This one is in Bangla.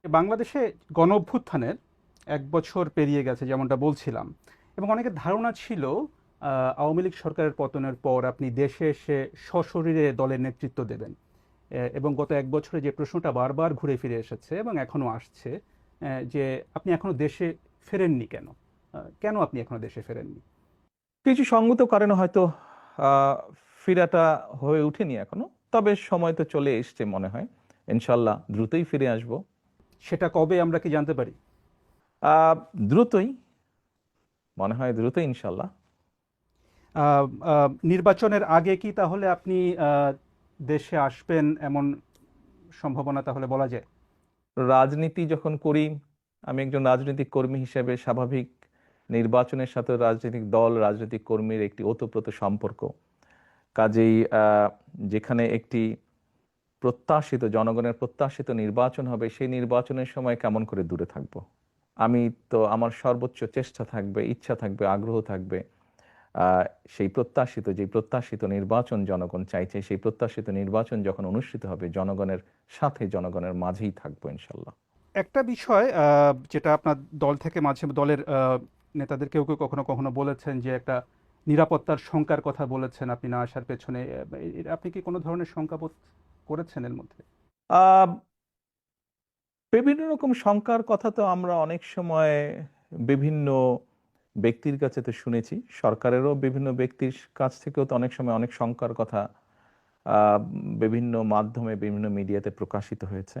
বাংলাদেশে গণঅভ্যুত্থানের ১ বছর পেরিয়ে গেছে যেমনটা বলছিলাম, এবং অনেকের ধারণা ছিল আওয়ামী লীগ সরকারের পতনের পর আপনি দেশে এসে সশরীরে দলের নেতৃত্ব দেবেন। এবং গত ১ বছরে যে প্রশ্নটা বারবার ঘুরে ফিরে এসেছে এবং এখনো আসছে, যে আপনি এখনো দেশে ফেরেননি কেন? কেন আপনি এখনো দেশে ফেরেননি? কিছু সঙ্গত কারণে হয়তো আহ, ফেরাটা হয়ে ওঠেনি এখনো। তবে সময় তো চলে এসছে মনে হয়। ইনশাল্লাহ দ্রুতই ফিরে আসবো। সেটা কবে আমরা কি জানতে পারি? আহ, দ্রুতই, মনে হয় দ্রুতই ইনশাল্লাহ। নির্বাচনের আগে কি তাহলে আপনি দেশে আসবেন এমন সম্ভাবনা তাহলে বলা যায়? রাজনীতি যখন করি, আমি একজন রাজনৈতিক কর্মী হিসেবে স্বাভাবিক নির্বাচনের সাথে রাজনৈতিক দল রাজনৈতিক কর্মীর একটি ওতপ্রোত সম্পর্ক। কাজেই যেখানে একটি প্রত্যাশিত জনগণের প্রত্যাশিত নির্বাচন হবে, সেই নির্বাচনের সময় কেমন করে দূরে থাকব? আমি তো, আমার সর্বোচ্চ চেষ্টা থাকবে, ইচ্ছা থাকবে, আগ্রহ থাকবে আহ, সেই প্রত্যাশিত নির্বাচন জনগণ চাইছে, সেই প্রত্যাশিত নির্বাচন যখন অনুষ্ঠিত হবে জনগণের সাথে, জনগণের মাঝেই থাকবো ইনশাল্লাহ। একটা বিষয় যেটা আপনার দল থেকে মাঝে দলের নেতাদের কেউ কেউ কখনো কখনো বলেছেন যে একটা নিরাপত্তার শঙ্কার কথা বলেছেন আপনি না আসার পেছনে। আপনি কি কোনো ধরনের শঙ্কা বোধ করেছেন এর মধ্যে? আহ বিভিন্ন রকম শঙ্কার কথা তো আমরা অনেক সময় বিভিন্ন ব্যক্তির কাছে তো শুনেছি, সরকারেরও বিভিন্ন ব্যক্তির কাছ থেকেও তো অনেক সময় অনেক শঙ্কার কথা আহ, বিভিন্ন মাধ্যমে বিভিন্ন মিডিয়াতে প্রকাশিত হয়েছে।